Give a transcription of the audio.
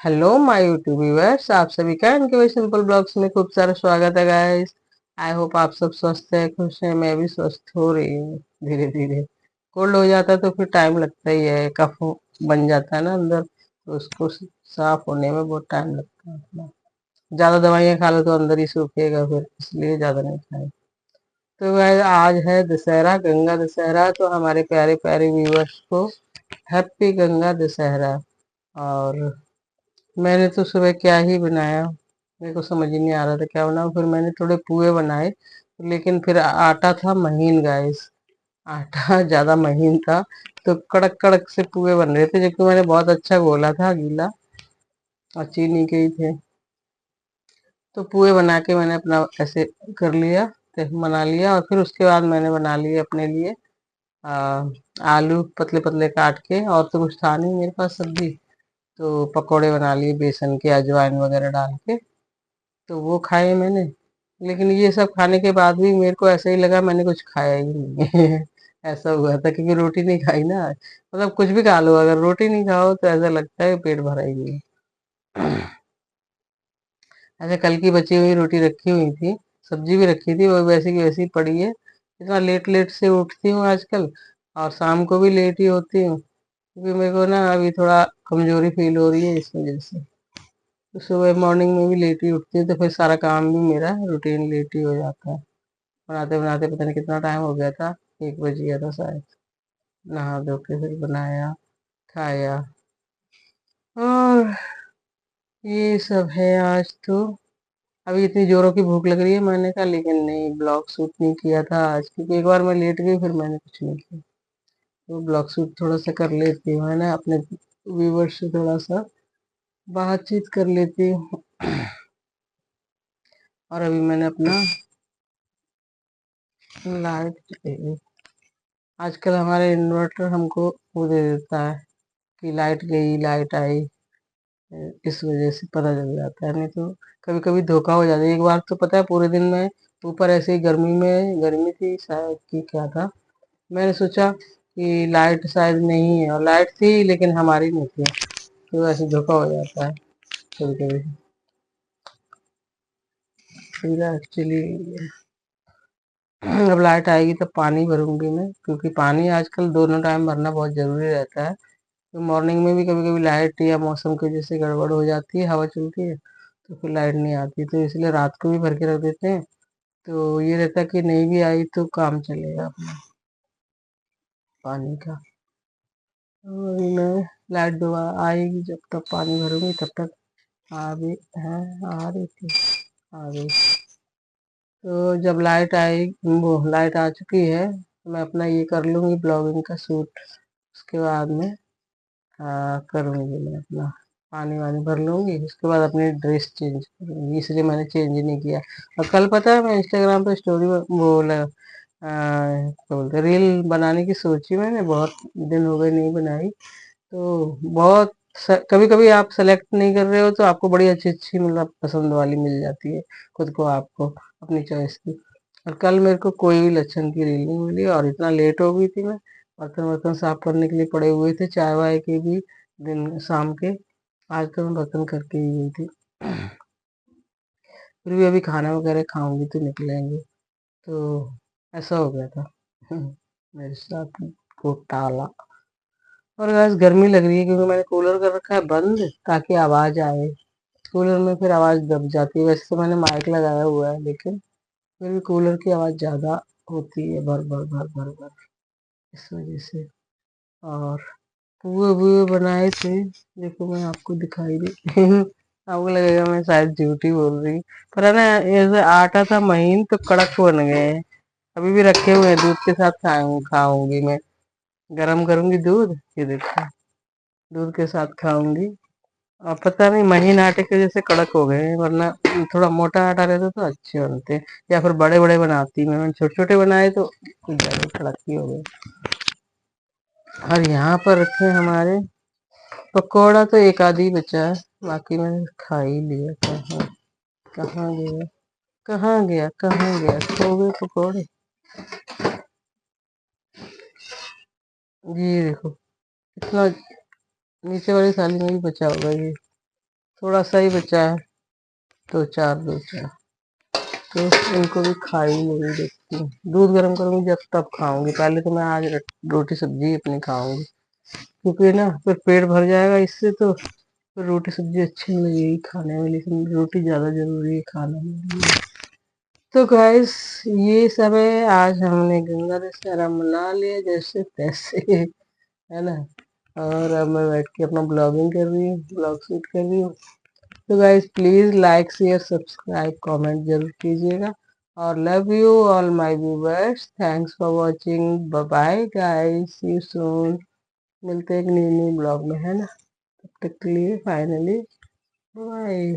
Hello my YouTube viewers, आप सभी का इनके वही सिंपल ब्लॉग्स में खूब सारा स्वागत है गाइस। आई होप आप सब स्वस्थ है, खुश है। मैं भी स्वस्थ हो रही हूँ धीरे धीरे। कोल्ड हो जाता है तो फिर टाइम लगता ही है, कफ बन जाता है ना अंदर, तो उसको साफ होने में बहुत टाइम लगता है अपना। ज्यादा दवाइयाँ खा लो तो अंदर ही सूखेगा, फिर इसलिए ज्यादा नहीं खाए। तो गाइस आज है दशहरा, गंगा दशहरा, तो हमारे प्यारे प्यारे व्यूअर्स को हैप्पी गंगा दशहरा। और मैंने तो सुबह क्या ही बनाया, मेरे को समझ ही नहीं आ रहा था क्या बनाऊं। फिर मैंने थोड़े पुए बनाए, लेकिन फिर आटा था महीन गाइस, आटा ज्यादा महीन था, तो कड़क कड़क से पुए बन रहे थे, जबकि मैंने बहुत अच्छा घोला था गीला, और चीनी के ही थे। तो पुए बना के मैंने अपना ऐसे कर लिया, तो बना लिया। और फिर उसके बाद मैंने बना लिए अपने लिए आ, आलू पतले पतले काट के, और तो कुछ था नहीं मेरे पास सब्जी, तो पकोड़े बना लिए बेसन के, अजवाइन वगैरह डाल के, तो वो खाए मैंने। लेकिन ये सब खाने के बाद भी मेरे को ऐसा ही लगा मैंने कुछ खाया ही नहीं ऐसा हुआ था, क्योंकि रोटी नहीं खाई ना। मतलब कुछ भी खा लो, अगर रोटी नहीं खाओ तो ऐसा लगता है पेट भरा ही नहीं। ऐसे कल की बची हुई रोटी रखी हुई थी, सब्जी भी रखी थी, वो वैसी की वैसी पड़ी है। इतना लेट लेट से उठती हूँ आजकल, और शाम को भी लेट ही होती हूँ, क्योंकि मेरे को ना अभी थोड़ा कमजोरी फील हो रही है इस वजह से। तो सुबह मॉर्निंग में भी लेट ही उठती हूँ, तो फिर सारा काम भी मेरा रूटीन लेट ही हो जाता है। बनाते बनाते पता नहीं कितना टाइम हो गया था, 1 बज गया था शायद। नहा धो के फिर बनाया, खाया, और ये सब है आज तो। अभी इतनी जोरों की भूख लग रही है, मैंने कहा लेकिन नहीं, ब्लॉग शूट नहीं किया था आज, क्योंकि एक बार मैं लेट गई, फिर मैंने कुछ नहीं किया। तो ब्लॉग शूट थोड़ा सा कर लेती हूँ, है ना, अपने व्यूवर्स से थोड़ा सा बातचीत कर लेती हूँ। और अभी मैंने अपना लाइट, आजकल हमारे इन्वर्टर हमको वो दे देता है कि लाइट गई लाइट आई, इस वजह से पता चल जाता है। नहीं तो कभी कभी धोखा हो जाता है। एक बार तो पता है पूरे दिन में ऊपर ऐसे ही गर्मी में, गर्मी थी शायद कि क्या था, मैंने सोचा कि लाइट शायद नहीं है, और लाइट थी लेकिन हमारी नहीं थी। तो ऐसे धोखा हो जाता है कभी कभी। फिर एक्चुअली अब लाइट आएगी तब पानी भरूंगी मैं, क्योंकि पानी आजकल दोनों टाइम भरना बहुत जरूरी रहता है। तो मॉर्निंग में भी कभी कभी लाइट या मौसम की वजह से गड़बड़ हो जाती है, हवा चलती है, तो फिर लाइट नहीं आती, तो इसलिए रात को भी भर के रख देते हैं। तो ये रहता है कि नहीं भी आई तो काम चलेगा अपना पानी का। तो अभी मैं लाइट दोबारा आएगी, जब तक पानी भरूंगी तब तक आ भी है, आ रही थी, आ गई। तो जब लाइट आई, वो लाइट आ चुकी है, तो मैं अपना ये कर लूंगी ब्लॉगिंग का शूट। उसके बाद में करूंगी मैं अपना, पानी वानी भर लूंगी, उसके बाद अपनी ड्रेस चेंज करूंगी, इसलिए मैंने चेंज ही नहीं किया। और कल पता है मैं इंस्टाग्राम पे स्टोरी क्या बोलते, रील बनाने की सोची, मैंने बहुत दिन हो गए नहीं बनाई। तो बहुत कभी कभी आप सेलेक्ट नहीं कर रहे हो तो आपको बड़ी अच्छी अच्छी, मतलब पसंद वाली मिल जाती है खुद को, आपको अपनी चॉइस की। और कल मेरे को कोई भी लक्षण की रील नहीं मिली, और इतना लेट हो गई थी। मैं बर्तन वर्तन साफ करने के लिए पड़े हुए थे, चाय वाय के भी, दिन शाम के। आज तो मैं बर्तन करके ही गई थी। फिर भी अभी खाना वगैरह खाऊंगी तो निकलेंगे। तो ऐसा हो गया था मेरे साथ घोटाला। और आज गर्मी लग रही है, क्योंकि मैंने कूलर कर रखा है बंद, ताकि आवाज आए। कूलर में फिर आवाज दब जाती है। वैसे तो मैंने माइक लगाया हुआ है, लेकिन फिर भी कूलर की आवाज ज्यादा होती है, भर भर भर भर भर, इस वजह से। और पुए बुए बनाए थे, देखो मैं आपको दिखाई दे आपको लगेगा मैं शायद झूठी बोल रही, पर है ना, ऐसे आटा था महीन तो कड़क बन गए हैं। अभी भी रखे हुए हैं, दूध के साथ खाऊंगी मैं। गरम करूंगी दूध, ये देखो, दूध के साथ खाऊंगी। और पता नहीं महीन आटे की वजह से कड़क हो गए हैं, वरना थोड़ा मोटा आटा रहता तो अच्छे बनते। या फिर बड़े बड़े बनाती मैंने छोटे छोटे बनाए तो कुछ ज्यादा कड़क ही हो गए। और यहाँ पर रखे हैं हमारे पकौड़ा, तो एक आधी बचा है, बाकी मैंने खा ही लिया। कहाँ गया, कहाँ गया, कहाँ गया, खो गए पकौड़े। ये देखो, इतना नीचे वाली थाली में भी बचा होगा ये। थोड़ा सा ही बचा है, तो चार दो चार, तो इनको भी खाई नहीं, देखती हूँ दूध गर्म करूंगी जब तब खाऊंगी। पहले तो मैं आज रोटी सब्जी अपनी खाऊंगी, क्योंकि ना फिर पेट भर जाएगा इससे, तो फिर रोटी सब्जी अच्छी नहीं लगेगी खाने में, लेकिन रोटी ज्यादा जरूरी है खाने में। तो गाइस ये सब है, आज हमने गंगा दशहरा मना लिया जैसे तैसे, है ना। और अब मैं बैठ के अपना ब्लॉगिंग कर रही हूँ, ब्लॉग शूट कर रही हूँ। तो guys please like share subscribe comment जरूर कीजिएगा, और love you all my viewers, thanks for watching, bye bye guys, see you soon. मिलते हैं एक न्यू न्यू ब्लॉग में, है ना। तब तक के लिए फाइनली बाय।